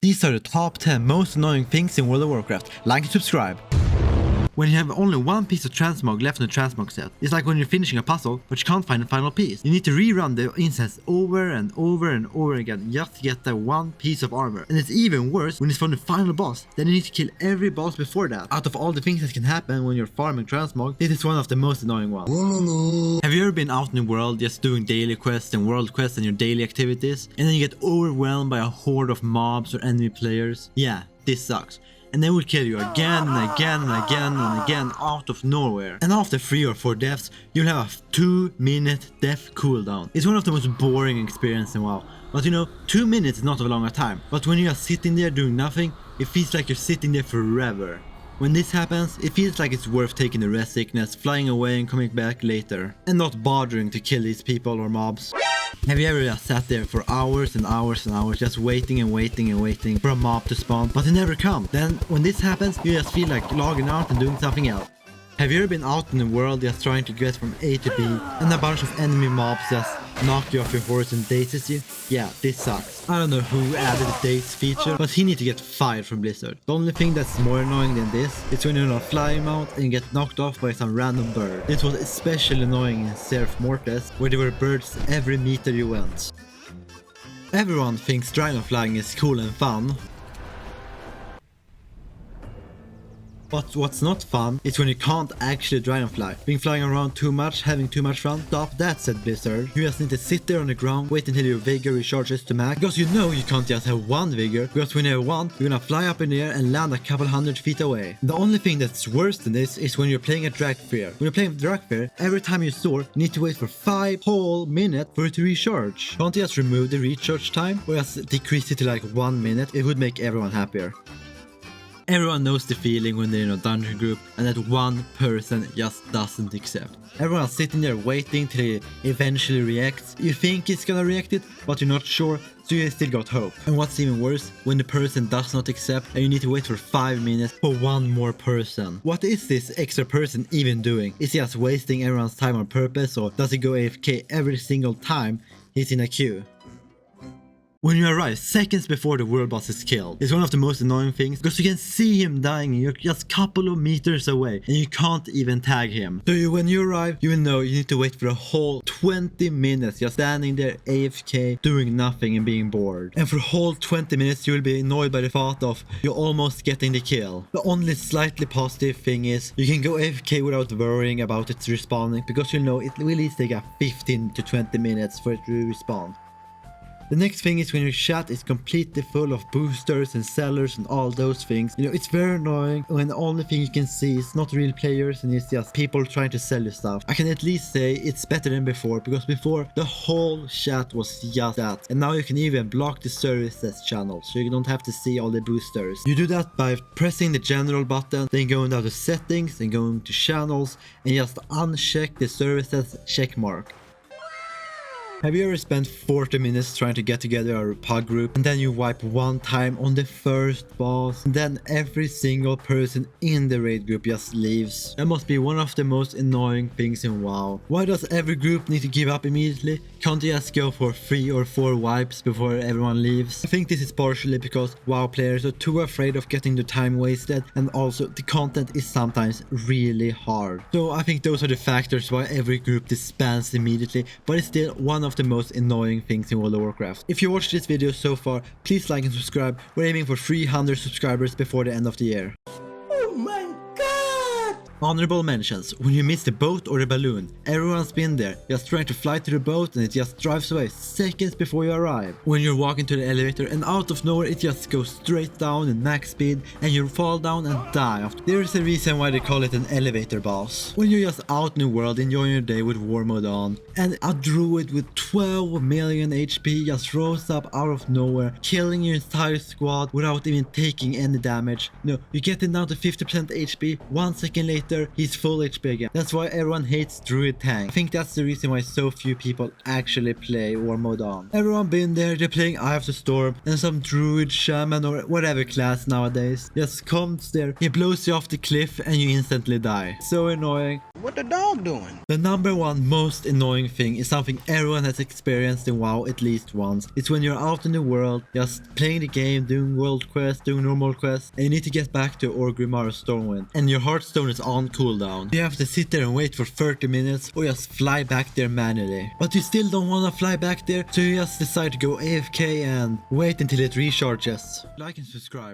These are the top 10 most annoying things in World of Warcraft. Like and subscribe. When you have only one piece of transmog left in the transmog set, it's like when you're finishing a puzzle but you can't find the final piece. You need to rerun the instance over and over and over again just to get that one piece of armor. And it's even worse when it's from the final boss. Then you need to kill every boss before that. Out of all the things that can happen when you're farming transmog, this is one of the most annoying ones. Have you ever been out in the world just doing daily quests and world quests and your daily activities, and then you get overwhelmed by a horde of mobs or enemy players? Yeah, this sucks. And they will kill you again and again and again and again out of nowhere. And after 3 or 4 deaths, you'll have a 2-minute death cooldown. It's one of the most boring experiences in WoW. But you know, 2 minutes is not a long time. But when you're sitting there doing nothing, it feels like you're sitting there forever. When this happens, it feels like it's worth taking the rest sickness, flying away and coming back later. And not bothering to kill these people or mobs. Have you ever just sat there for hours and hours and hours just waiting and waiting and waiting for a mob to spawn, but they never come? Then when this happens, you just feel like logging out and doing something else. Have you ever been out in the world just trying to get from A to B and a bunch of enemy mobs just knock you off your horse and dazes you? Yeah, this sucks. I don't know who added the daze feature, but he needs to get fired from Blizzard. The only thing that's more annoying than this is when you're on a flying mount and you get knocked off by some random bird. This was especially annoying in Seraph Mortis, where there were birds every meter you went. Everyone thinks dragon flying is cool and fun. But what's not fun is when you can't actually dragonfly. Being flying around too much, having too much fun. Stop that, said Blizzard. You just need to sit there on the ground, wait until your vigor recharges to max. Because you know you can't just have one vigor, because when you have one, you're gonna fly up in the air and land a couple hundred feet away. The only thing that's worse than this is when you're playing a Dragfair. When you're playing Dragfair, every time you soar, you need to wait for 5 whole minutes for it to recharge. Can't you just remove the recharge time, or just decrease it to like 1 minute? It would make everyone happier. Everyone knows the feeling when they're in a dungeon group and that one person just doesn't accept. Everyone's sitting there waiting till he eventually reacts. You think he's gonna react it, but you're not sure, so you still got hope. And what's even worse, when the person does not accept and you need to wait for 5 minutes for one more person. What is this extra person even doing? Is he just wasting everyone's time on purpose, or does he go AFK every single time he's in a queue? When you arrive seconds before the world boss is killed, it's one of the most annoying things because you can see him dying and you're just a couple of meters away and you can't even tag him. So when you arrive, you will know you need to wait for a whole 20 minutes just standing there AFK, doing nothing and being bored. And for a whole 20 minutes you will be annoyed by the thought of you almost getting the kill. The only slightly positive thing is you can go AFK without worrying about it respawning, because you know it will at least take 15 to 20 minutes for it to respawn. The next thing is when your chat is completely full of boosters and sellers and all those things. You know, it's very annoying when the only thing you can see is not real players and it's just people trying to sell you stuff. I can at least say it's better than before, because before the whole chat was just that. And now you can even block the services channel, so you don't have to see all the boosters. You do that by pressing the general button, then going down to settings, then going to channels, and just uncheck the services check mark. Have you ever spent 40 minutes trying to get together a pug group and then you wipe one time on the first boss and then every single person in the raid group just leaves? That must be one of the most annoying things in WoW. Why does every group need to give up immediately? Can't you just go for 3 or 4 wipes before everyone leaves? I think this is partially because WoW players are too afraid of getting the time wasted, and also the content is sometimes really hard. So I think those are the factors why every group disbands immediately, but it's still one of the most annoying things in World of Warcraft. If you watched this video so far, please like and subscribe. We're aiming for 300 subscribers before the end of the year. Oh my god! Honourable mentions: when you miss the boat or the balloon, everyone's been there, just trying to fly to the boat and it just drives away seconds before you arrive. When you're walking to the elevator and out of nowhere it just goes straight down in max speed and you fall down and die. There is a reason why they call it an elevator boss. When you're just out in the world enjoying your day with war mode on, and a druid with 12 million HP just rose up out of nowhere, killing your entire squad without even taking any damage. No, you get it down to 50% HP, 1 second later there, he's full HP again. That's why everyone hates Druid tank. I think that's the reason why so few people actually play War Mode on. Everyone been there, they're playing Eye of the Storm, and some Druid, Shaman, or whatever class nowadays just comes there, he blows you off the cliff and you instantly die. So annoying. What the dog doing? The number one most annoying thing is something everyone has experienced in WoW at least once. It's when you're out in the world, just playing the game, doing world quests, doing normal quests, and you need to get back to Orgrimmar or Stormwind, and your Hearthstone is on cooldown. You have to sit there and wait for 30 minutes or just fly back there manually. But you still don't want to fly back there, so you just decide to go AFK and wait until it recharges. Like and subscribe.